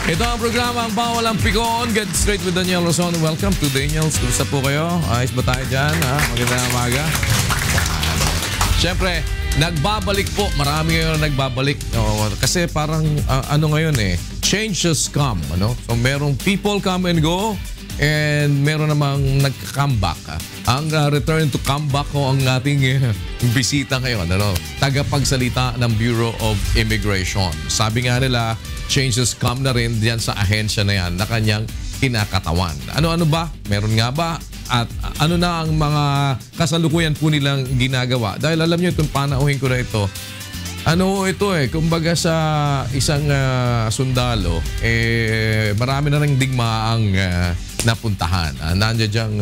Ito ang programa ang Bawal ang Pikon. Get straight with Daniel Lozon. Welcome to Daniels. Kumusta po kayo? Ayos ba tayo dyan? Magandang umaga. Siyempre, nagbabalik po. Marami ngayon nagbabalik. Kasi parang ano ngayon changes come. So merong people come and go. And meron namang nag-comeback. Ang return to comeback ko ang ating bisita ngayon. Tagapagsalita ng Bureau of Immigration. Sabi nga nila, changes come na rin diyan sa ahensya na yan na kanyang kinakatawan. Ano-ano ba? Meron nga ba? At ano na ang mga kasalukuyan po nilang ginagawa? Dahil alam nyo, itong panauhin ko na ito, kumbaga sa isang sundalo, marami na rin digmaang napuntahan. Nandiyan diyang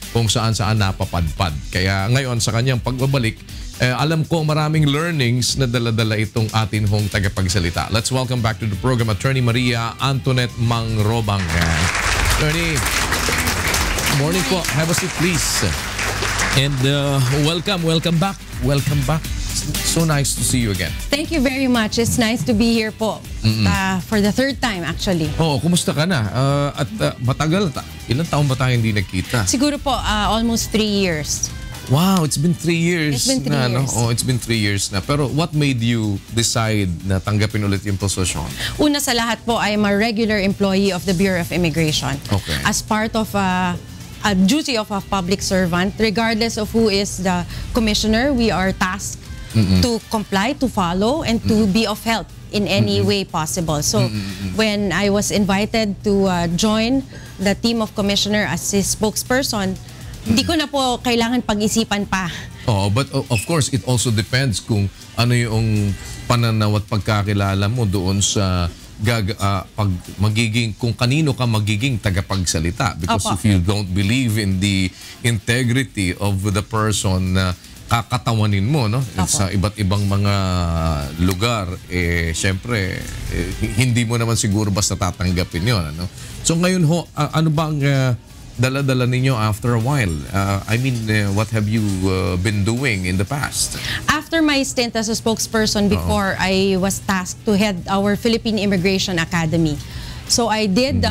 kung saan-saan napapadpad. Kaya ngayon sa kanyang pagbabalik, alam ko maraming learnings na dala-dala itong atin hong tagapagsalita. Let's welcome back to the program Attorney Maria Antoinette Mangrobang. Attorney, morning po. Have a seat, please. And welcome back. Welcome back. So nice to see you again. Thank you very much. It's nice to be here po. For the third time actually. Kumusta ka na? At matagal, ilang taon ba tayo hindi nagkita? Siguro po, almost 3 years. Wow, it's been 3 years. It's been 3 years. It's been 3 years na. Pero what made you decide na tanggapin ulit yung posisyon? Una sa lahat po, I am a regular employee of the Bureau of Immigration. Okay. As part of a duty of a public servant, regardless of who is the commissioner, we are tasked to comply, to follow, and to be of help in any way possible. So when I was invited to join the team of commissioner as his spokesperson, hindi ko na po kailangan pag-isipan pa. But of course, it also depends kung ano yung pananaw at pagkakilala mo doon sa kung kanino ka magiging tagapagsalita. Because if you don't believe in the integrity of the person na kakatawanin mo, sa iba't ibang mga lugar, syempre, hindi mo naman siguro basta tatanggapin yun. So ngayon ho, ano ba ang dala-dala ninyo after a while? What have you been doing in the past? After my stint as a spokesperson before, I was tasked to head our Philippine Immigration Academy. So I did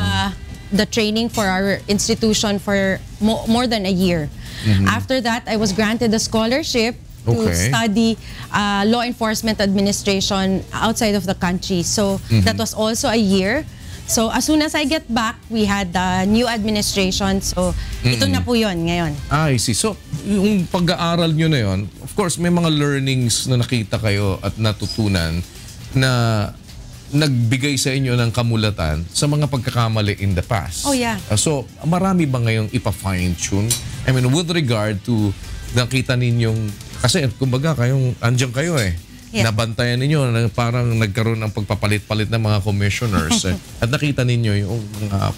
the training for our institution for more than a year. After that, I was granted a scholarship to study law enforcement administration outside of the country. So that was also a year. So as soon as I get back, we had the new administration. So ito na po yun ngayon. I see. So yung pag-aaral nyo na yun, of course may mga learnings na nakita kayo at natutunan na nagbigay sa inyo ng kamulatan sa mga pagkakamali in the past. Oh yeah. So marami ba ngayong ipa-fine-tune? With regard to nakita ninyong, kasi kumbaga andyan kayo nabantayan ninyo na parang nagkaroon ng pagpapalit-palit ng mga commissioners at nakita ninyo yung mga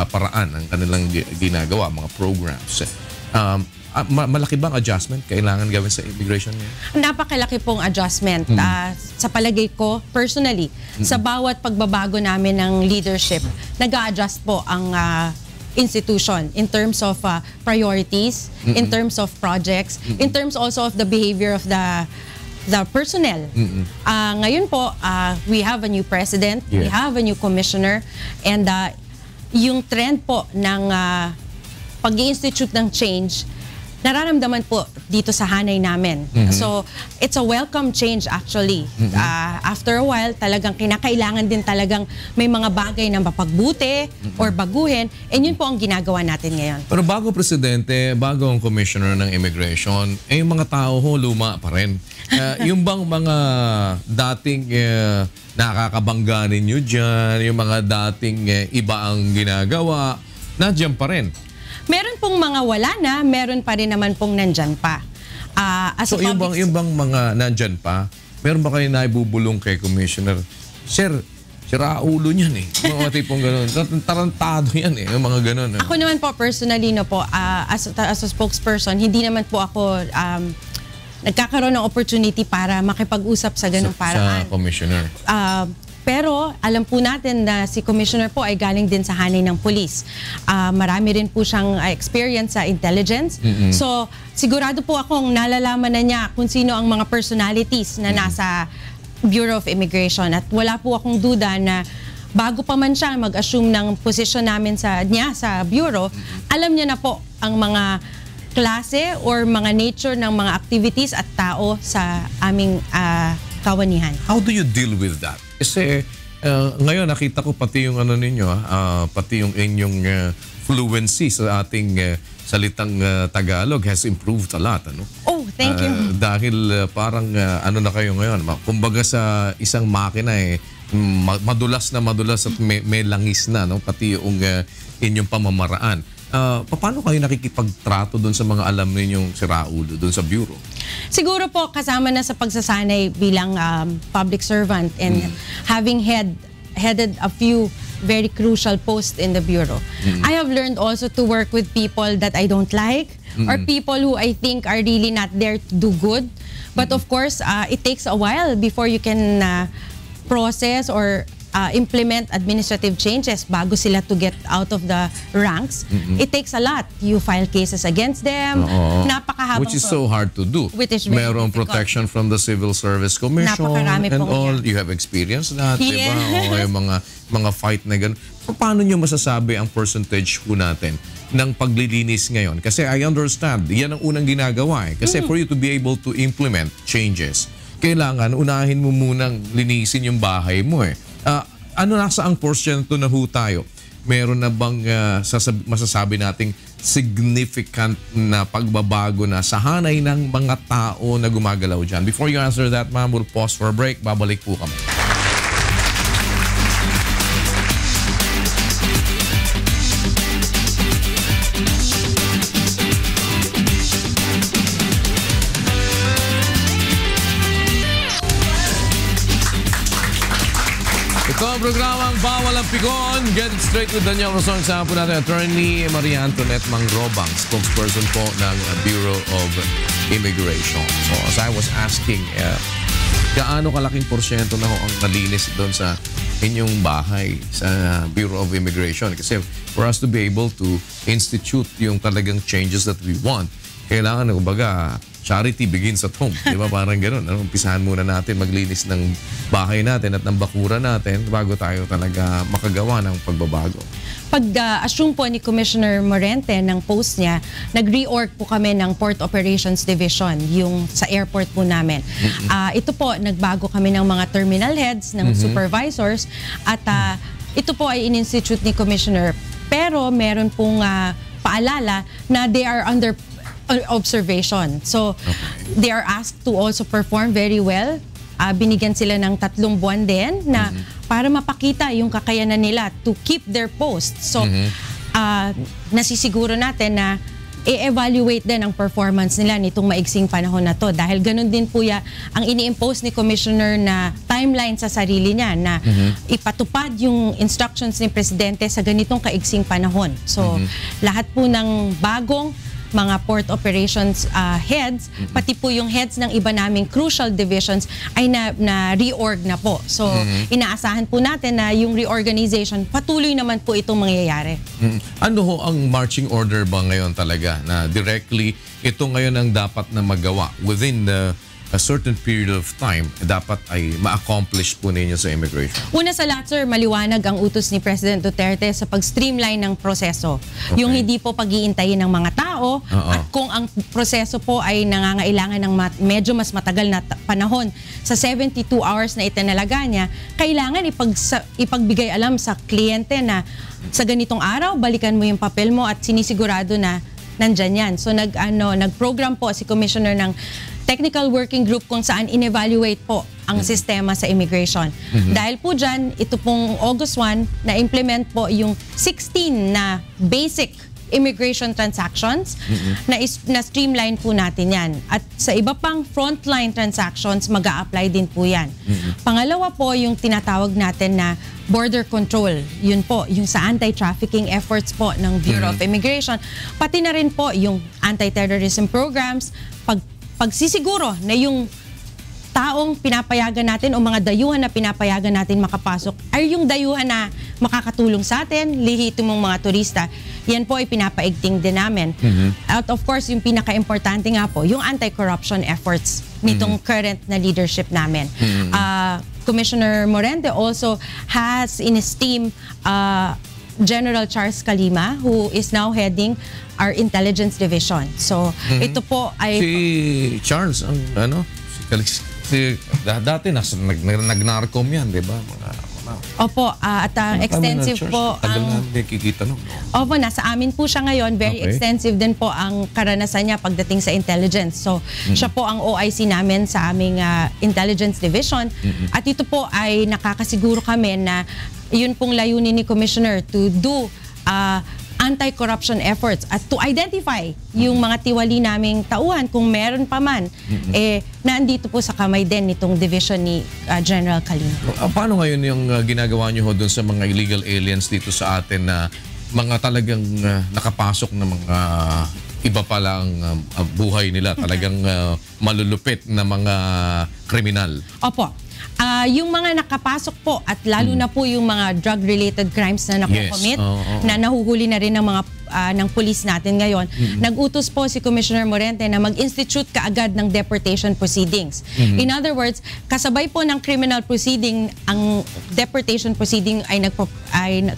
paraan ng kanilang ginagawa, mga programs. Malaki bang adjustment kailangan gawin sa immigration niya? Napakalaki pong adjustment. Sa palagay ko, personally, sa bawat pagbabago namin ng leadership, nag-a-adjust po ang institution in terms of priorities, in terms of projects, in terms also of the behavior of the personnel. Ngayon po, we have a new president, we have a new commissioner, and yung trend po ng pag-i-institute ng change, nararamdaman po dito sa hanay namin. So, it's a welcome change actually. After a while, talagang kinakailangan din talagang may mga bagay na mapagbuti or baguhin. And yun po ang ginagawa natin ngayon. Pero bago presidente, bago ang commissioner ng immigration, yung mga tao luma pa rin. Yung bang mga dating nakakabangga ninyo dyan, yung mga dating iba ang ginagawa, nandiyan pa rin. Meron pong mga wala na, meron pa rin naman pong nandyan pa. So yung bang mga nandyan pa, meron ba kayo naibubulong kay Commissioner? Sir, siraulo niyan mga tipong gano'n. Tarantado yan yung mga gano'n. Ako naman po, personally as a spokesperson, hindi naman po ako nagkakaroon ng opportunity para makipag-usap sa ganung paraan. Sa Commissioner. Pero alam po natin na si Commissioner po ay galing din sa hanay ng pulis. Marami rin po siyang experience sa intelligence. So sigurado po akong nalalaman na niya kung sino ang mga personalities na nasa Bureau of Immigration. At wala po akong duda na bago pa man siya mag-assume ng position namin sa bureau, alam niya na po ang mga klase or mga nature ng mga activities at tao sa aming kawanihan. How do you deal with that? Kasi ngayon nakita ko pati yung ano ninyo, pati yung inyong fluency sa ating salitang Tagalog has improved a lot, ano? Oh, thank you. Dahil parang ano na kayo ngayon, kumbaga sa isang makina madulas at may langis na, no? Pati yung inyong pamamaraan. Paano kayo nakikipagtrato doon sa mga alam ninyong siraulo doon sa bureau? Siguro po kasama na sa pagsasanay bilang public servant and having headed a few very crucial posts in the bureau. I have learned also to work with people that I don't like or people who I think are really not there to do good. But of course, it takes a while before you can process or implement administrative changes bago sila to get out of the ranks. It takes a lot. You file cases against them. Napakahabang. Which is so hard to do. Which is very Merong difficult. protection from the Civil Service Commission Napakarami and pong all. yan. You have experienced that, Yeah. diba? O yung mga fight na ganun. Paano nyo masasabi ang percentage po natin ng paglilinis ngayon? Kasi I understand, yan ang unang ginagawa eh. Kasi for you to be able to implement changes, kailangan unahin mo munang linisin yung bahay mo eh. Ano nasa ang porsyento na ho tayo? Meron na bang masasabi nating significant na pagbabago na sa hanay ng mga tao na gumagalaw dyan? Before you answer that, ma'am, we'll pause for a break. Babalik po kami. Ito ang programang Bawal ang Pikon. Get it straight with Daniel Rosong. Kasama po natin Attorney Maria Antoinette Mangrobang, spokesperson po ng Bureau of Immigration. So as I was asking, gaano kalaking porsyento na ho ang nalinis doon sa inyong bahay sa Bureau of Immigration? Kasi for us to be able to institute yung talagang changes that we want, kailangan na kumbaga charity begins at home. Di ba? Parang gano'n. Umpisahan muna natin maglinis ng bahay natin at ng bakura natin bago tayo talaga makagawa ng pagbabago. Pag-assume po ni Commissioner Morente ng post niya, nag-reorg po kami ng Port Operations Division, yung sa airport po namin. Ito po, nagbago kami ng mga terminal heads, ng supervisors, at ito po ay in-institute ni Commissioner. Pero meron pong paalala na they are under observation. So, they are asked to also perform very well. Binigyan sila ng 3 buwan din na para mapakita yung kakayanan nila to keep their post. So, nasisiguro natin na i-evaluate din ang performance nila nitong maigsing panahon na to. Dahil ganun din po ang ini-impose ni Commissioner na timeline sa sarili niya na ipatupad yung instructions ni Presidente sa ganitong kaigsing panahon. So, lahat po ng bagong mga port operations heads, pati po yung heads ng iba naming crucial divisions ay na-reorg na po. So, inaasahan po natin na yung reorganization, patuloy naman po itong mangyayari. Ano ho ang marching order ba ngayon talaga na directly ito ngayon ang dapat na magawa within a certain period of time dapat ay ma-accomplish po ninyo sa immigration? Una sa lahat, sir, maliwanag ang utos ni President Duterte sa pag-streamline ng proseso. Okay. Yung hindi po pag-iintayin ng mga tao at kung ang proseso po ay nangangailangan ng medyo mas matagal na panahon sa 72 hours na itinalaga niya, kailangan ipagbigay alam sa kliyente na sa ganitong araw, balikan mo yung papel mo at sinisigurado na nandyan yan. So nag-program po si Commissioner ng Technical Working Group kung saan in-evaluate po ang sistema sa immigration. Dahil po dyan, ito pong August 1, na-implement po yung 16 na basic immigration transactions na streamline po natin yan. At sa iba pang frontline transactions, mag-a-apply din po yan. Pangalawa po, yung tinatawag natin na border control. Yun po, yung sa anti-trafficking efforts po ng Bureau of Immigration. Pati na rin po yung anti-terrorism programs, pagsisiguro na yung taong pinapayagan natin o mga dayuhan na pinapayagan natin makapasok ay yung dayuhan na makakatulong sa atin, lehitimong mga turista. Yan po ay pinapaigting din namin. At of course, yung pinaka-importante nga po, yung anti-corruption efforts nitong current na leadership namin. Commissioner Morente also has in his team General Charles Calima, who is now heading our intelligence division. So, ito po ay... Si Charles, dati nag-narcom yan, di ba? Opo, at extensive po Tagal na ang... kikita no? Opo, nasa amin po siya ngayon. Very extensive din po ang karanasan niya pagdating sa intelligence. So, siya po ang OIC namin sa aming intelligence division. At ito po ay nakakasiguro kami na yun pong layunin ni Commissioner to do anti-corruption efforts at to identify yung mga tiwali naming tauhan kung meron pa man, nandito po sa kamay din nitong division ni General Calima. Paano ngayon yung ginagawa nyo doon sa mga illegal aliens dito sa atin na mga talagang nakapasok na mga iba palang buhay nila, talagang malulupit na mga kriminal? Opo. Yung mga nakapasok po at lalo na po yung mga drug-related crimes na nakukomit, na nahuhuli na rin ng mga ng pulis natin ngayon, nag-utos po si Commissioner Morente na mag-institute kaagad ng deportation proceedings. In other words, kasabay po ng criminal proceeding, ang deportation proceeding ay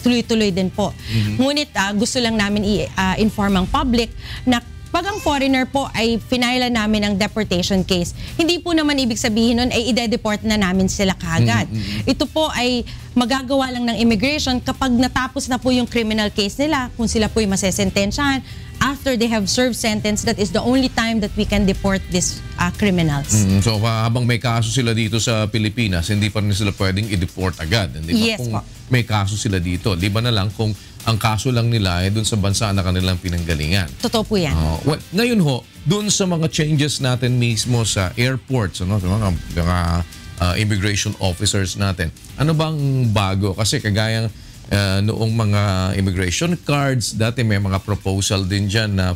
tuloy-tuloy din po. Ngunit gusto lang namin i-inform ang public na pag ang foreigner po ay finailan namin ang deportation case, hindi po naman ibig sabihin nun ay ide-deport na namin sila kaagad. Ito po ay magagawa lang ng immigration kapag natapos na po yung criminal case nila, kung sila po ay masesentensyahan. After they have served sentence, that is the only time that we can deport these criminals. So habang may kaso sila dito sa Pilipinas, hindi pa rin sila pwedeng i-deport agad. Hindi ba? Yes, kung po. may kaso sila dito, di ba na lang kung ang kaso lang nila ay dun sa bansa na kanilang pinanggalingan? Totoo po yan. Well, ngayon ho, dun sa mga changes natin mismo sa airports, sa mga immigration officers natin, ano bang bago? Kasi kagaya noong mga immigration cards, dati may mga proposal din dyan na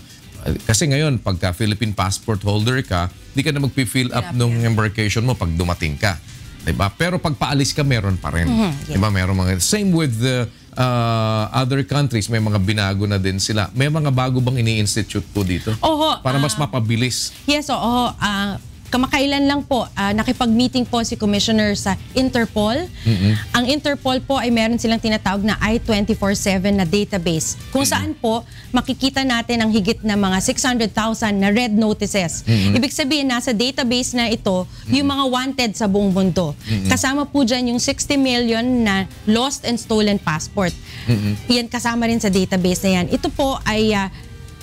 kasi ngayon, pagka Philippine passport holder ka, di ka na mag-fill up nung embarkation mo pag dumating ka. Diba? Pero pag paalis ka, meron pa rin. Diba? Meron mga... Same with the other countries, may mga binago na din sila. May mga bago bang ini-institute po dito? Para mas mapabilis? Yes, oo. Kamakailan lang po, nakipag-meeting po si Commissioner sa Interpol. Ang Interpol po ay meron silang tinatawag na I-24/7 na database. Kung saan po, makikita natin ang higit na mga 600,000 na red notices. Ibig sabihin, nasa database na ito, yung mga wanted sa buong mundo. Kasama po dyan yung 60 million na lost and stolen passport. Yan kasama rin sa database na yan. Ito po ay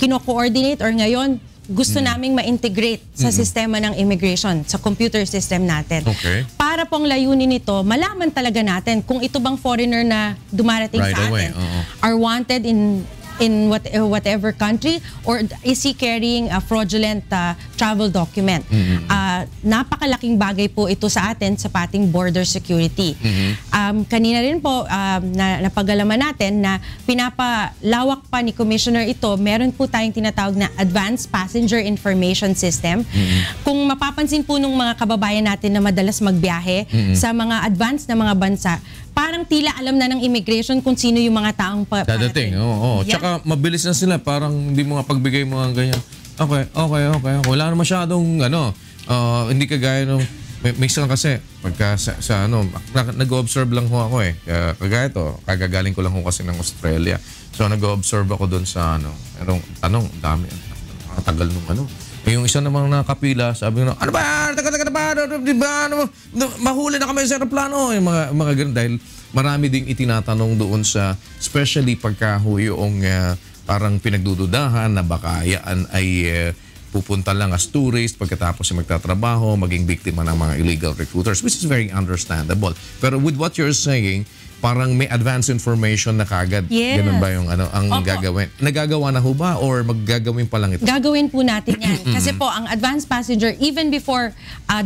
kino-coordinate or ngayon, gusto naming ma-integrate sa sistema ng immigration, sa computer system natin. Para pong layunin nito, malaman talaga natin kung ito bang foreigner na dumarating sa atin are wanted in whatever country or is he carrying a fraudulent travel document. Napakalaking bagay po ito sa atin sa pating border security. Kanina rin po napagalaman natin na pinapalawak pa ni Commissioner ito, meron po tayong tinatawag na Advanced Passenger Information System. Kung mapapansin po nung mga kababayan natin na madalas magbiyahe sa mga advanced na mga bansa, parang tila alam na ng immigration kung sino yung mga taong dadating. Tsaka mabilis na sila, parang hindi mo nga pagbigay mo nga ganyan. Okay. Wala na masyadong hindi kagaya nung minsan kasi pagka sa nag-observe lang ho ako kagaya to, kagagaling ko lang ho kasi ng Australia. So nag-observe ako doon sa tanong, dami, tagal nung yung isa namang nakapila, sabi ano ba? Di ba? Mahuli na kami sa aeroplano. Yung mga ganun, dahil marami ding itinatanong doon sa, especially pagka yung parang pinagdududahan na baka yan ay pupunta lang as tourist, pagkatapos ay magtatrabaho, maging biktima ng mga illegal recruiters, which is very understandable. Pero with what you're saying, parang may advance information na kagad. Ganun ba yung ang gagawin? Nagagawa na ho ba or maggagawin pa lang ito? Gagawin po natin yan. Kasi po, ang advanced passenger, even before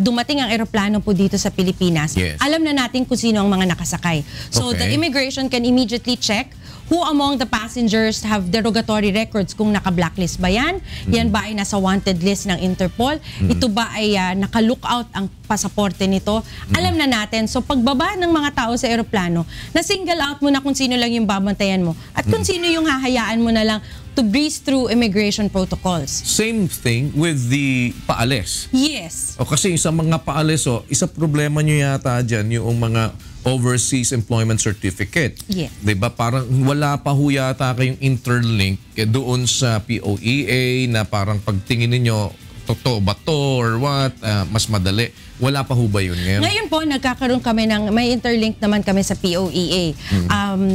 dumating ang eroplano po dito sa Pilipinas, alam na natin kung sino ang mga nakasakay. So the immigration can immediately check who among the passengers have derogatory records, kung naka-blacklist ba yan, yan ba ay nasa wanted list ng Interpol, ito ba ay naka-lookout ang pasaporte nito, alam na natin. So pagbaba ng mga tao sa eroplano, na-single out mo na kung sino lang yung babantayan mo at kung sino yung hahayaan mo na lang to breeze through immigration protocols. Same thing with the paalis. Yes. O kasi sa mga paalis, isa problema nyo yata dyan yung mga overseas employment certificate. Yeah. Diba? Parang wala pa ho yata kayong interlink doon sa POEA na parang pagtingin ninyo, totoo ba to or what, mas madali. Wala pa ho ba yun ngayon? Ngayon po, nagkakaroon kami may interlink naman kami sa POEA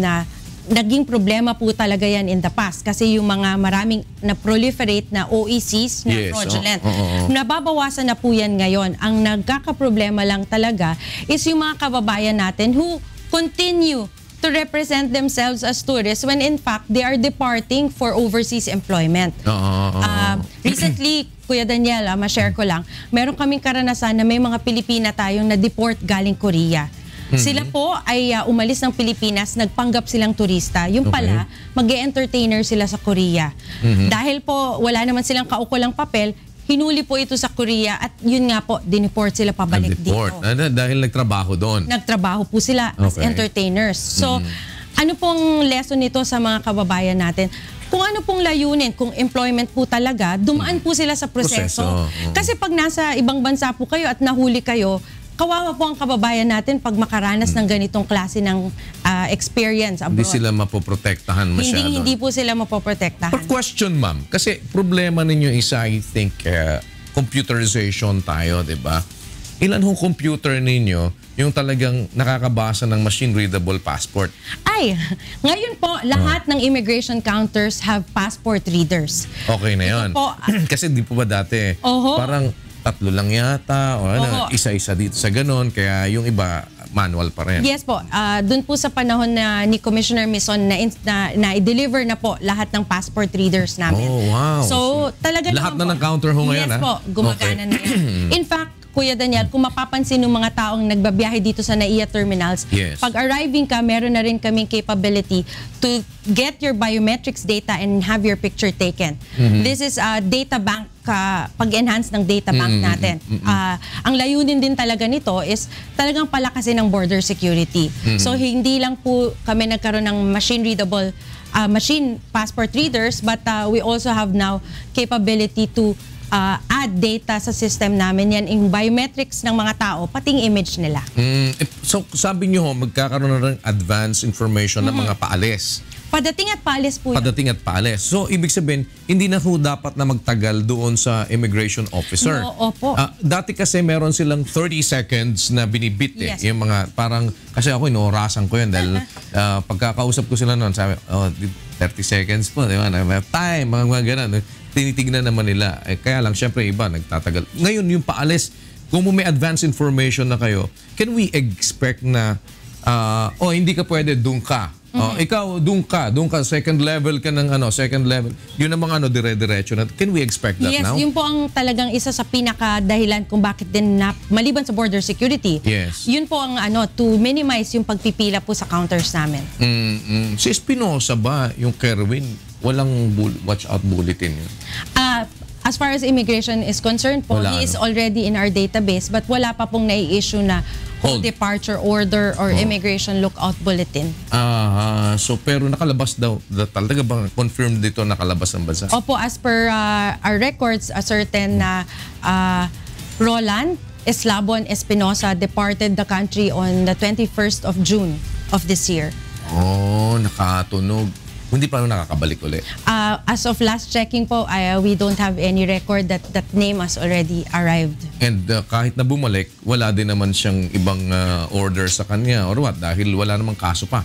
na naging problema po talaga yan in the past kasi yung mga maraming na-proliferate na OECs na fraudulent. Nababawasan na po yan ngayon. Ang nagkakaproblema lang talaga is yung mga kababayan natin who continue to represent themselves as tourists when in fact they are departing for overseas employment. Recently, Kuya Daniel, ma-share ko lang, meron kaming karanasan na may mga Pilipina tayong na-deport galing Korea. Sila po ay umalis ng Pilipinas, nagpanggap silang turista. Yung pala, mag-e-entertainer sila sa Korea. Dahil po wala naman silang kaukulang papel, hinuli po ito sa Korea at yun nga po, dineport sila pabalik dito. Dahil nagtrabaho doon? Nagtrabaho po sila as entertainers. So, ano pong lesson nito sa mga kababayan natin? Kung ano pong layunin, kung employment po talaga, dumaan po sila sa proseso. Kasi pag nasa ibang bansa po kayo at nahuli kayo, kawawa po ang kababayan natin pag makaranas ng ganitong klase ng experience abroad. Hindi sila mapoprotektahan masyado. Hindi po sila mapoprotektahan. But question, ma'am, kasi problema ninyo isa, I think, computerization tayo, di ba? Ilan hong computer ninyo yung talagang nakakabasa ng machine-readable passport? Ay, ngayon po, lahat ng immigration counters have passport readers. Okay na yun. Kasi di po ba dati, parang 3 lang yata, o isa-isa dito sa ganon, kaya yung iba manual pa rin. Yes po. Doon po sa panahon na ni Commissioner Mison na i-deliver na po lahat ng passport readers namin. Oh, wow. So, talaga lahat na ng counter ho ngayon, yes po, gumagana na yan. In fact, Kuya Daniel, kung mapapansin ng mga taong nagbabiyahe dito sa NAIA terminals, pag arriving ka, meron na rin kaming capability to get your biometrics data and have your picture taken. This is a data bank, pag-enhance ng data bank natin. Ang layunin din talaga nito is talagang palakasin ng border security. So hindi lang po kami nagkaroon ng machine-readable machine passport readers, but we also have now capability to add data sa system namin, yan yung biometrics ng mga tao, pating image nila. So sabi nyo, magkakaroon na rin advanced information ng mga paalis. Padating at paalis po yun. Padating at paalis. So ibig sabihin, hindi na ho dapat na magtagal doon sa immigration officer. No, opo. Dati kasi meron silang 30 seconds na binibit yung mga parang, kasi ako inorasan ko yun dahil pagkakausap ko sila noon, sabi, 30 seconds po, di ba? Time, mga ganun. Tinitignan naman nila. Kaya lang, syempre iba, nagtatagal. Ngayon, yung paalis, kung may advanced information na kayo, can we expect na, hindi ka pwede, doon ka. Ikaw, doon ka, second level ka ng second level. Yun ang mga dire-diretso na. Can we expect that now? Yes, yun po ang talagang isa sa pinaka-dahilan kung bakit din maliban sa border security. Yes. Yun po ang to minimize yung pagpipila po sa counters namin. Si Espinosa ba, yung Kerwin, walang watch out bulletin yun? As far as immigration is concerned po, he is already in our database but wala pa pong nai-issue na departure order or immigration lookout bulletin. So pero nakalabas daw, talaga bang confirmed dito nakalabas ang bansa? Opo, as per our records, a certain Roland Eslabon Espinosa departed the country on the 21st of June of this year. Nakatunog. Hindi pa nakakabalik ulit. As of last checking po, we don't have any record that that name has already arrived. And kahit na bumalik, wala din naman siyang ibang order sa kanya or what? Dahil wala namang kaso pa.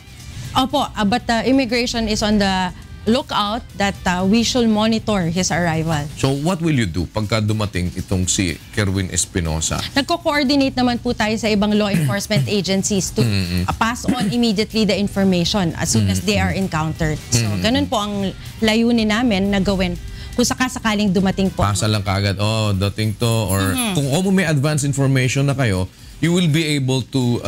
Opo, but immigration is on the lookout that we should monitor his arrival. So what will you do pagka dumating itong si Kerwin Espinosa? Nagko-coordinate naman po tayo sa ibang law enforcement agencies to pass on immediately the information as soon as they are encountered. So ganun po ang layunin namin na gawin kung sakasakaling dumating po. Pasa lang kagad, dating to, or kung may advance information na kayo, you will be able to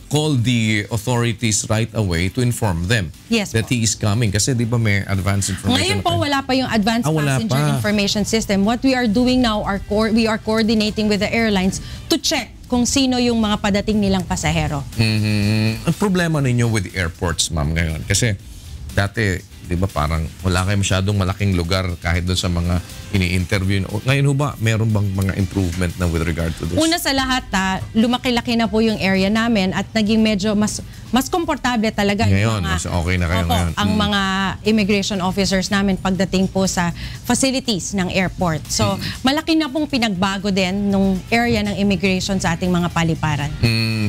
call the authorities right away to inform them Yes that po. he is coming. Kasi di ba may advance information? Ngayon po, wala pa yung advanced wala passenger pa. information system. What we are doing now, we are coordinating with the airlines to check kung sino yung mga padating nilang pasahero. Ang problema ninyo with the airports, ma'am, ngayon? Kasi dati, di ba parang wala kayo masyadong malaking lugar kahit doon sa mga ini-interview. Ngayon ho ba, meron bang mga improvement na with regard to this? Una sa lahat, lumaki-laki na po yung area namin at naging medyo mas komportable talaga Ngayon, yung mga, mas okay na kayo ngayon. ang mga immigration officers namin pagdating po sa facilities ng airport. So, malaki na pong pinagbago din nung area ng immigration sa ating mga paliparan.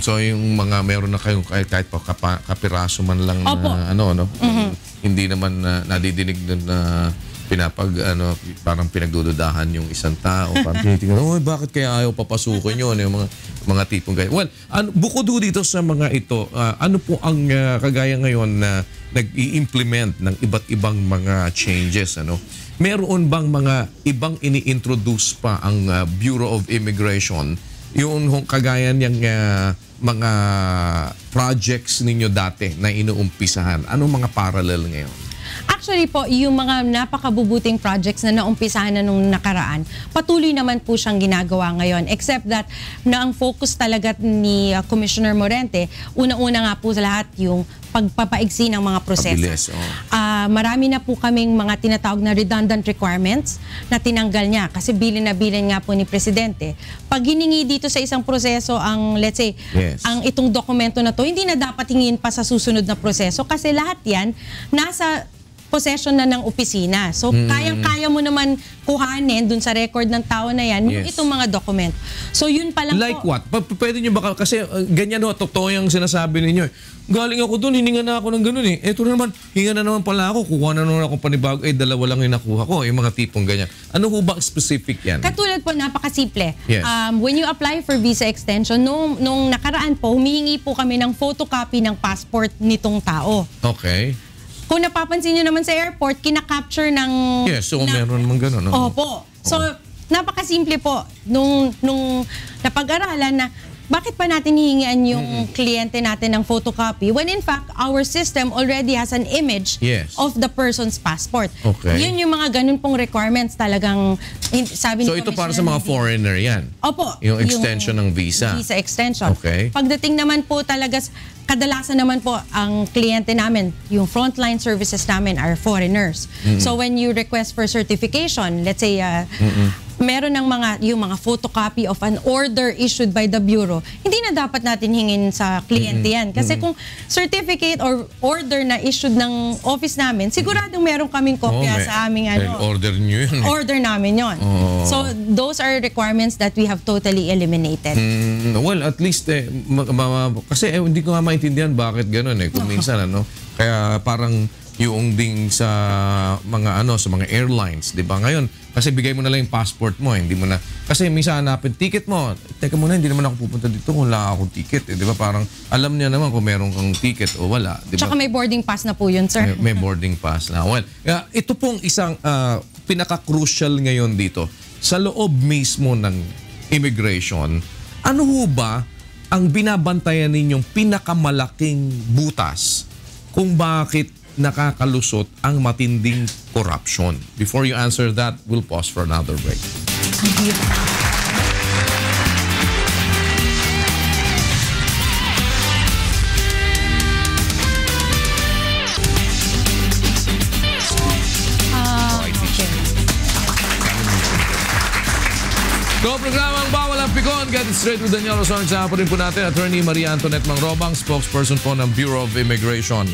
So yung mga meron na kayong kahit pa kapiraso man lang Opo. na hindi naman nadidinig doon na parang pinagdududahan yung isang tao, parang tinitingnan, bakit kaya ayaw papasukin yun, yung mga tipong ganyan. Well, bukod ho dito sa mga ito, ano po ang kagaya ngayon na nag-i-implement ng iba't ibang mga changes, ano? Meron bang mga ibang ini-introduce pa ang Bureau of Immigration, yung kagaya niyang mga projects ninyo dati na inuumpisahan? Anong mga parallel ngayon? Actually po, yung mga napakabubuting projects na naumpisahan na nung nakaraan, patuloy naman po siyang ginagawa ngayon. Except that, na ang focus talaga ni Commissioner Morente, una-una nga po sa lahat yung pagpapaigsi ng mga proseso. Pabilis, Marami na po kaming mga tinatawag na redundant requirements na tinanggal niya kasi bilin na bilin nga po ni Presidente. Pag hiningi dito sa isang proseso ang, let's say, ang itong dokumento na to, hindi na dapat hingin pa sa susunod na proseso kasi lahat yan nasa possession na ng opisina. So, kayang-kaya mo naman kuhanin dun sa record ng tao na yan yung itong mga dokumento. So, yun pa lang like what? Pwede nyo ba? Kasi ganyan ho, totoo yung sinasabi ninyo. Galing ako dun, hininga na ako ng ganun eh. Ito naman, hinga na naman pala ako, kukuha na naman ako panibago, dalawa lang yung nakuha ko, yung mga tipong ganyan. Ano ho ba specific yan? Katulad po, napakasimple. Yes. When you apply for visa extension, nung nakaraan po, humihingi po kami ng photocopy ng passport nitong tao. Okay. Kung napapansin nyo naman sa airport, kinakapture ng... Yes, so meron naman gano'n. Opo. So, napakasimple po nung napag-aralan na bakit pa natin hihingian yung kliyente natin ng photocopy when in fact, our system already has an image of the person's passport. Okay. Yun yung mga ganun pong requirements talagang sabi ni So, ito para sa mga foreigner yan? Opo. Yung extension ng visa? Visa extension. Okay. Pagdating naman po talaga, kadalasan naman po ang kliyente namin, yung frontline services namin are foreigners. So when you request for certification, let's say meron ng yung mga photocopy of an order issued by the Bureau, hindi na dapat natin hingin sa kliyente yan. Kasi kung certificate or order na issued ng office namin, siguradong meron kaming kopya sa aming order nyo yun. Order namin yon. So those are requirements that we have totally eliminated. Well, at least kasi hindi ko nga maintindihan bakit gano'n kung minsan kaya parang yung ding sa mga sa mga airlines, 'di ba? Ngayon, kasi bigay mo na lang yung passport mo, hindi mo na kasi minsan hanapin ticket mo. Teka muna, hindi naman ako pupunta dito kung wala akong ticket, 'di ba? Parang alam niya naman kung meron kang ticket o wala, 'di ba? Tsaka may boarding pass na po 'yun, sir. May boarding pass na. Well, ito pong isang pinaka-crucial ngayon dito sa loob mismo ng immigration. Ano ho ba ang binabantayan ninyong pinakamalaking butas kung bakit nakakalusot ang matinding corruption? Before you answer that, we'll pause for another break. Go programang Bawal ang Pikon. Get it straight with Daniel Roson. Sa rin po natin, Attorney Maria Antoinette Mangrobang, spokesperson po ng Bureau of Immigration.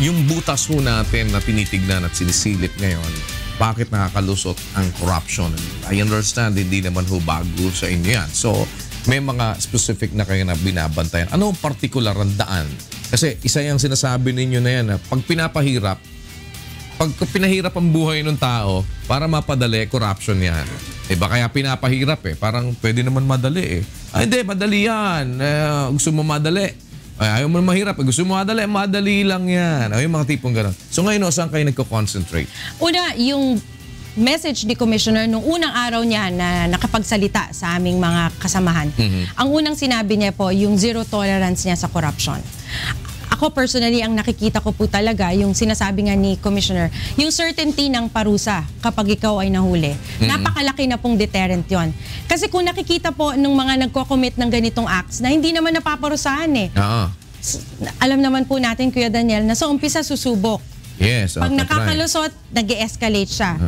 Yung butas po natin na tinitignan at sinisilip ngayon, bakit nakakalusot ang corruption? I understand, hindi naman ho bago sa inyo yan. So, may mga specific na kayo na binabantayan. Ano ang particular ang daan? Kasi isa yung sinasabi ninyo na yan, pag pinahirap ang buhay ng tao, para mapadali, corruption yan. Diba? Kaya pinapahirap Parang pwede naman madali hindi, madali yan. Gusto mo madali. Ayaw mo mahirap. Gusto mo madali lang yan. Yung mga tipong gano'n. So ngayon, saan kayo nagko-concentrate? Una, yung message ni Commissioner nung unang araw niya na nakapagsalita sa aming mga kasamahan. Ang unang sinabi niya po, yung zero tolerance niya sa corruption. Ako personally, ang nakikita ko po talaga, yung sinasabi nga ni Commissioner, yung certainty ng parusa kapag ikaw ay nahuli. Napakalaki na pong deterrent yon. Kasi kung nakikita po ng mga nagko-commit ng ganitong acts na hindi naman napaparusahan eh. Alam naman po natin, Kuya Daniel, na sa umpisa susubok. Yes. Pag nakakalusot, nag-escalate siya.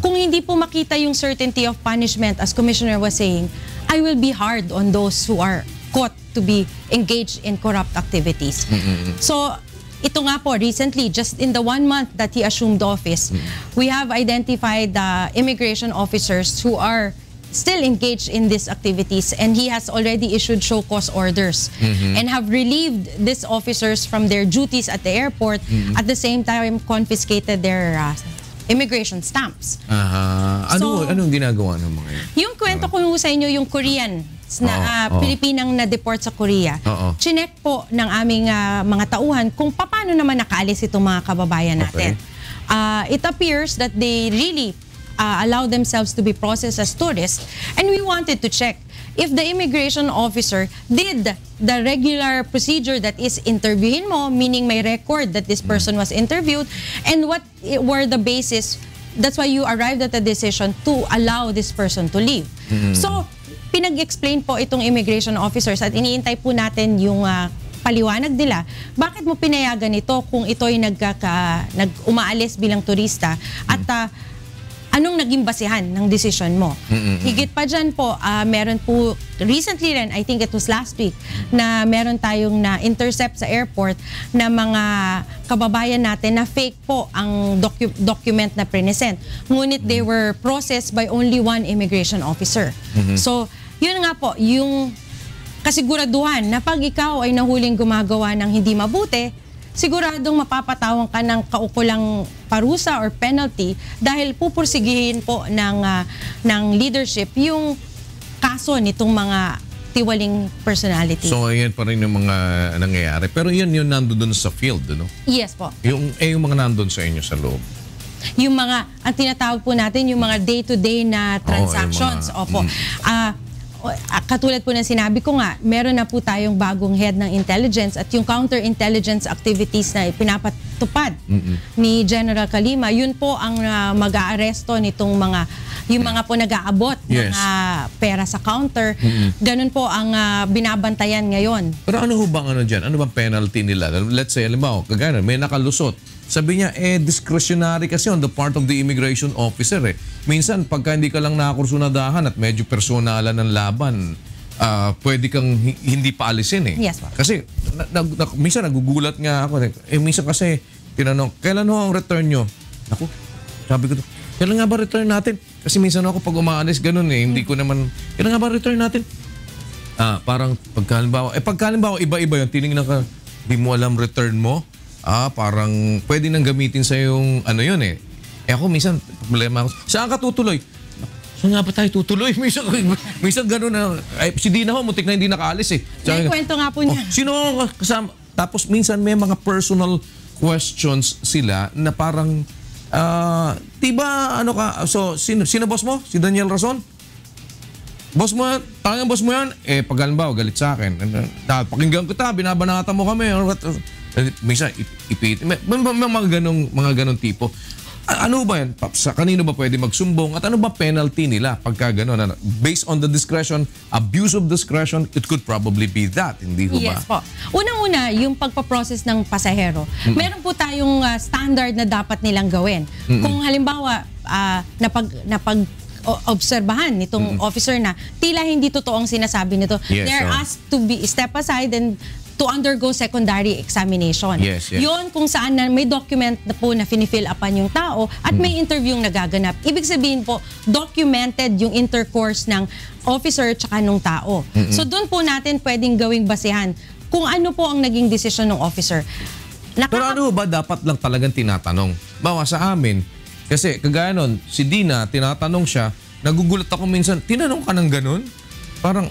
Kung hindi po makita yung certainty of punishment, as Commissioner was saying, I will be hard on those who are caught to be engaged in corrupt activities. So, ito nga po, recently, just in the 1 month that he assumed office, we have identified the immigration officers who are still engaged in these activities, and he has already issued show cause orders and have relieved these officers from their duties at the airport, at the same time confiscated their immigration stamps. Anong ginagawa ng mga yun? Yung kwento ko sa inyo, yung Korean na Pilipinang na-deport sa Korea, chinek po ng aming mga tauhan kung paano naman nakaalis itong mga kababayan natin. It appears that they really allow themselves to be processed as tourists, and we wanted to check if the immigration officer did the regular procedure that is interviewin mo, meaning may record that this person was interviewed, and what were the basis. That's why you arrived at a decision to allow this person to leave. So, pinag-explain po itong immigration officers at iniintay po natin yung paliwanag nila. Bakit mo pinayagan ito kung ito'y umaalis bilang turista at anong naging basihan ng decision mo? Higit pa dyan po, meron po, recently rin, I think it was last week, na meron tayong na-intercept sa airport na mga kababayan natin na fake po ang document na present. Ngunit they were processed by only one immigration officer. So, yun nga po, yung kasiguraduhan na pag ikaw ay nahuling gumagawa ng hindi mabuti, siguradong mapapatawang ka ng kaukulang parusa or penalty dahil pupursigihin po ng leadership yung kaso nitong mga tiwaling personality. So, ayan pa rin yung mga nangyayari. Pero yun nandun sa field, no? Yes po. Yung mga nandun sa inyo sa loob. Yung mga, ang tinatawag po natin, yung mga day-to-day na transactions. Opo. Katulad po ng sinabi ko nga, meron na po tayong bagong head ng intelligence at yung counterintelligence activities na pinapatupad ni General Calima, yun po ang mag-aaresto nitong yung mga po nag-aabot ng pera sa counter. Ganun po ang binabantayan ngayon. Pero ano ho bang dyan? Ano bang penalty nila? Let's say, alam mo, kagaya, may nakalusot. Sabi niya, discretionary kasi on the part of the immigration officer eh. Minsan, pagka hindi ka lang nakakursunadahan at medyo personalan ng laban, pwede kang hindi paalisin eh. Yes, kasi, minsan nagugulat nga ako. Minsan kasi, tinanong, kailan ho ang return nyo? Ako, sabi ko, kailan nga ba return natin? Kasi minsan ako pag umaalis, ganun eh. Hindi ko naman, kailan nga ba return natin? Parang pagkalimbawa, iba-iba yun. Tinignan ka, di mo alam return mo. Parang pwede nang gamitin sa yung ano yun eh. Ako minsan, problema ako. Saan ka tutuloy? Saan nga ba tayo tutuloy? Minsan gano'n na. Si Dina ho, muntik na hindi nakaalis eh. May kwento nga po niya. Sino kasama? Tapos minsan may mga personal questions sila na parang, diba ano ka? So, sino boss mo? Si Daniel Rason? Boss mo yan? Talagang boss mo yan? Pag halimbawa, galit sa akin. Pakinggan kita, binabanatan mo kami. Minsan, may mga ganong tipo. Ano ba yan? Sa kanino ba pwede magsumbong? At ano ba penalty nila pagka gano'n? Based on the discretion, abuse of discretion, it could probably be that. Hindi ho ba? Yes po. Unang-una, yung pagpaprocess ng pasahero. Meron po tayong standard na dapat nilang gawin. Kung halimbawa, obserbahan nitong officer na tila hindi totoong sinasabi nito. They're asked to be step aside and to undergo secondary examination. Yun kung saan na may document na po na finifill upan yung tao at may interview nagaganap. Ibig sabihin po, documented yung intercourse ng officer tsaka nung tao. So doon po natin pwedeng gawing basehan kung ano po ang naging desisyon ng officer. Pero ano ba dapat lang talagang tinatanong? Bawa sa amin, kasi kagaya nun, si Dina, tinatanong siya, nagugulat ako minsan, tinanong ka ng ganun? Parang,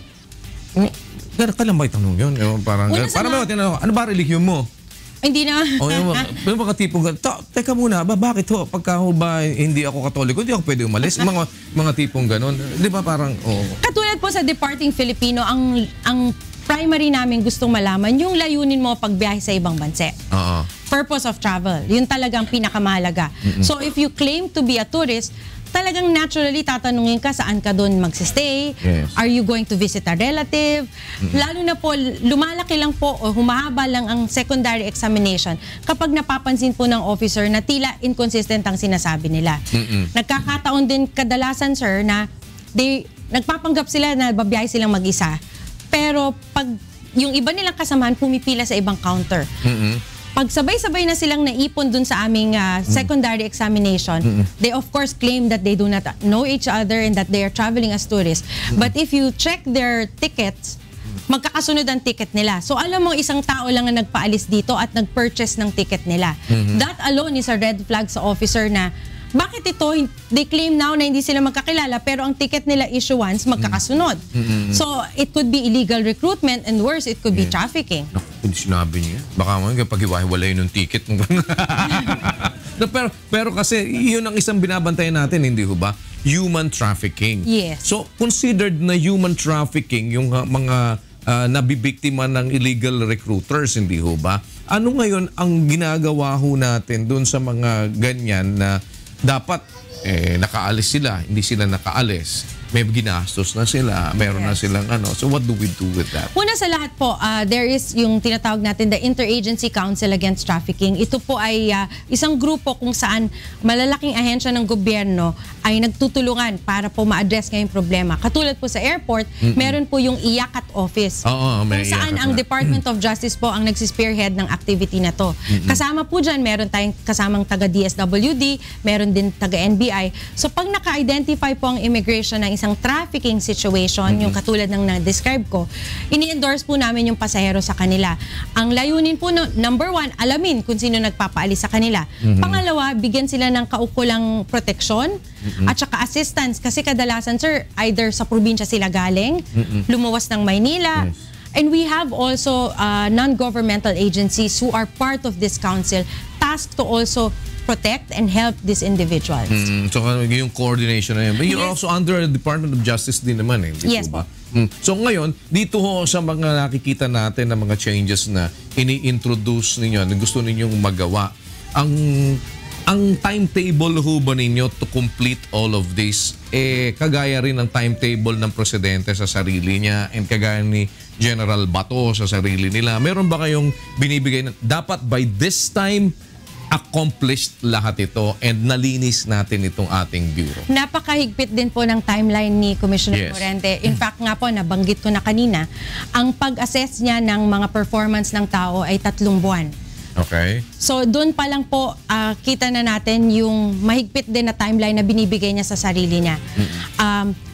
kailan ba itanong yun? Parang may tinanong, ano ba religion mo? Hindi na. O yung mga tipong, teka muna, bakit ho? Pagka ho ba hindi ako Katoliko, hindi ako pwede umalis? Mga tipong ganon. Di ba parang, Katulad po sa Departing Filipino, ang primary namin gustong malaman, yung layunin mo pagbiyahe sa ibang bansa. Purpose of travel. Yun talagang pinakamahalaga. So if you claim to be a tourist, talagang naturally tatanungin ka saan ka doon magsistay. Yes. Are you going to visit a relative? Lalo na po, lumalaki lang po o humahaba lang ang secondary examination kapag napapansin po ng officer na tila inconsistent ang sinasabi nila. Nagkakataon din kadalasan, sir, na nagpapanggap sila na babiyahe silang mag-isa. Pero pag yung iba nilang kasamahan pumipila sa ibang counter. Pag sabay-sabay na silang naipon dun sa aming secondary examination, they of course claim that they do not know each other and that they are traveling as tourists. But if you check their tickets, magkakasunod ang ticket nila. So alam mo, isang tao lang ang nagpaalis dito at nag-purchase ng ticket nila. That alone is a red flag sa officer na bakit ito, they claim now na hindi sila magkakilala pero ang ticket nila issuance magkakasunod. So it could be illegal recruitment and worse, it could be trafficking. Naku, sinabi niya. Baka mo kapag hiwa-hiwalay yung ticket. pero kasi yun ang isang binabantayan natin, hindi ho ba? Human trafficking. Yes. So considered na human trafficking yung mga nabibiktima ng illegal recruiters, hindi ho ba? Ano ngayon ang ginagawa ho natin doon sa mga ganyan na dapat nakaalis sila, hindi sila nakaalis? May ginastos na sila, meron na silang ano. So what do we do with that? Una sa lahat po, there is yung tinatawag natin the Interagency Council Against Trafficking. Ito po ay isang grupo kung saan malalaking ahensya ng gobyerno ay nagtutulungan para po ma-address ngayong problema. Katulad po sa airport, meron po yung IACAT office. Kung saan ang Department of Justice po ang nagsispearhead ng activity na to. Kasama po dyan, meron tayong kasamang taga-DSWD, meron din taga-NBI. So pag naka-identify po ang immigration ng isang trafficking situation, yung katulad ng na-describe ko, ini-endorse po namin yung pasahero sa kanila. Ang layunin po, number one, alamin kung sino nagpapaalis sa kanila. Pangalawa, bigyan sila ng kaukulang proteksyon at saka assistance. Kasi kadalasan, sir, either sa probinsya sila galing, lumuwas ng Maynila, and we have also non-governmental agencies who are part of this council tasked to also protect and help these individuals. So yung coordination na yun. But you're also under the Department of Justice din naman eh. Yes po. So ngayon, dito ho sa mga nakikita natin na mga changes na ini-introduce ninyo, na gusto ninyong magawa, ang timetable ho ba ninyo to complete all of this, kagaya rin ng timetable ng presidente sa sarili niya and kagaya ni General Bato sa sarili nila? Meron ba kayong binibigay na dapat by this time accomplished lahat ito and nalinis natin itong ating bureau? Napakahigpit din po ng timeline ni Commissioner Morente. In fact nga po, nabanggit ko na kanina, ang pag-assess niya ng mga performance ng tao ay 3 buwan. Okay. So doon pa lang po kita na natin yung mahigpit din na timeline na binibigay niya sa sarili niya.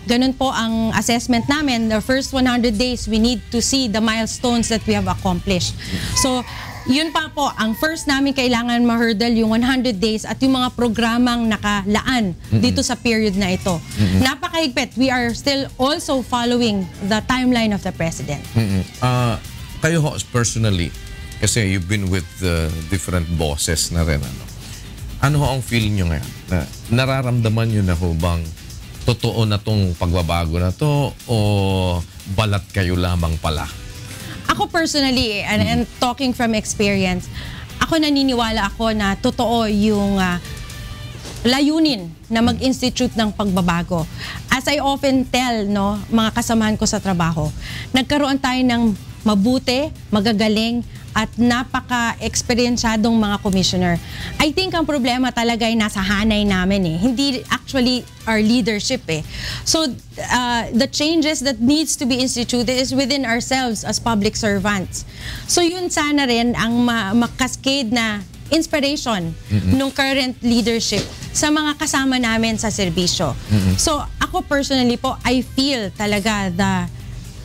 Ganun po ang assessment namin. The first 100 days, we need to see the milestones that we have accomplished. So yun pa po, ang first namin kailangan ma-hurdle yung 100 days at yung mga programang nakalaan dito sa period na ito. Napakahigpit. We are still also following the timeline of the President. Kayo ho, personally, kasi you've been with different bosses na rin. Ano ho ang feeling nyo ngayon? Nararamdaman nyo na ho bang totoo na tong pagbabago na to o balat kayo lamang pala? Ako personally, and talking from experience, ako naniniwala ako na totoo yung layunin na mag-institute ng pagbabago. As I often tell mga kasamahan ko sa trabaho, nagkaroon tayo ng mabuti, magagaling, at napaka-eksperyensyadong mga commissioner. I think ang problema talaga ay nasa hanay namin eh. Hindi actually our leadership eh. So the changes that needs to be instituted is within ourselves as public servants. So yun sana rin ang makascade na inspiration ng current leadership sa mga kasama namin sa serbisyo. So ako personally po, I feel talaga the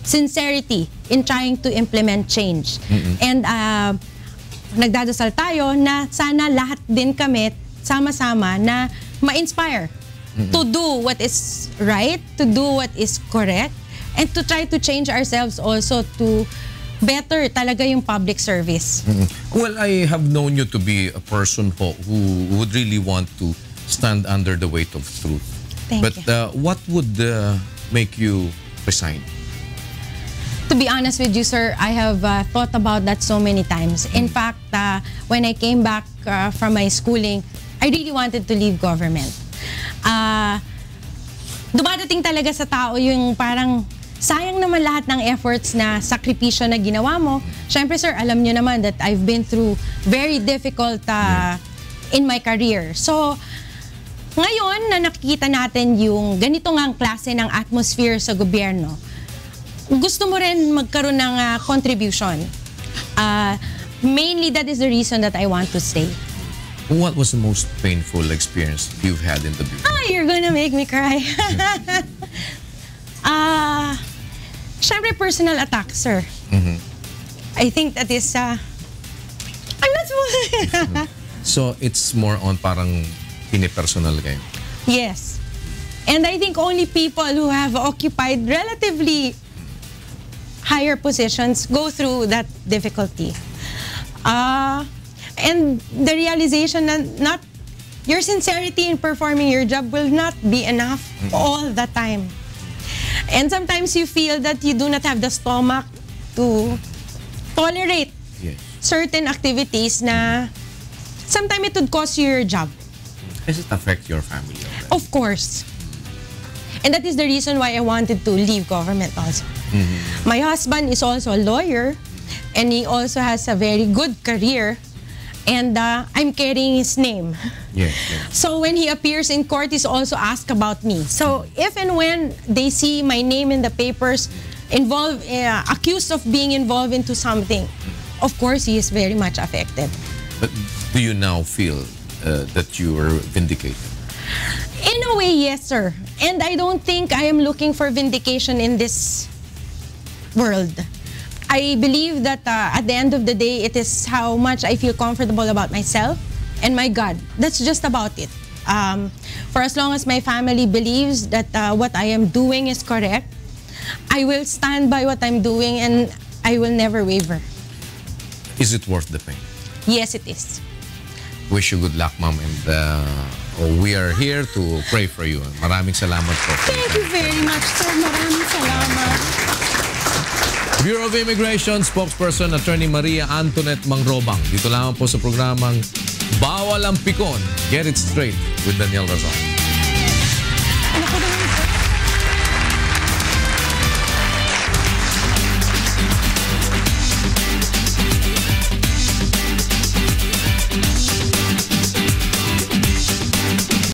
sincerity in trying to implement change. And nagdadasal tayo na sana lahat din kami sama-sama na ma-inspire to do what is right, to do what is correct, and to try to change ourselves also to better talaga yung public service. Well, I have known you to be a person po who would really want to stand under the weight of truth. Thank But you. what would make you resign? To be honest with you, sir, I have thought about that so many times. In fact, when I came back from my schooling, I really wanted to leave government. Dumadating talaga sa tao yung parang sayang naman lahat ng efforts na sakripisyo na ginawa mo. Siyempre, sir, alam nyo naman that I've been through very difficult in my career. So, ngayon na nakikita natin yung ganito ngang klase ng atmosphere sa gobyerno, gusto mo rin magkaroon ng contribution. Mainly, that is the reason that I want to stay. What was the most painful experience you've had in the bureau? You're gonna make me cry. Siyempre, personal attack, sir. I think that is, I'm not So, it's more on parang pinipersonal kayo? Yes. And I think only people who have occupied relatively higher positions go through that difficulty. And the realization that not your sincerity in performing your job will not be enough all the time. And sometimes you feel that you do not have the stomach to tolerate certain activities na sometimes it would cost you your job. Does it affect your family already? Of course. And that is the reason why I wanted to leave government also. My husband is also a lawyer and he also has a very good career, and I'm carrying his name. Yes. So when he appears in court, he's also asked about me. So if and when they see my name in the papers, accused of being involved into something, of course he is very much affected. But do you now feel that you were vindicated? In a way, yes, sir. And I don't think I am looking for vindication in this world. I believe that at the end of the day, it is how much I feel comfortable about myself and my God. That's just about it. For as long as my family believes that what I am doing is correct, I will stand by what I'm doing and I will never waver. Is it worth the pain? Yes, it is. Wish you good luck, ma'am, and we are here to pray for you. Maraming salamat po. Thank you very much, sir. Maraming salamat. Bureau of Immigration spokesperson Attorney Maria Antoinette Mangrobang. Dito lamang po sa programang Bawal ang Pikon. Get it straight with Daniel Razon. Ano ko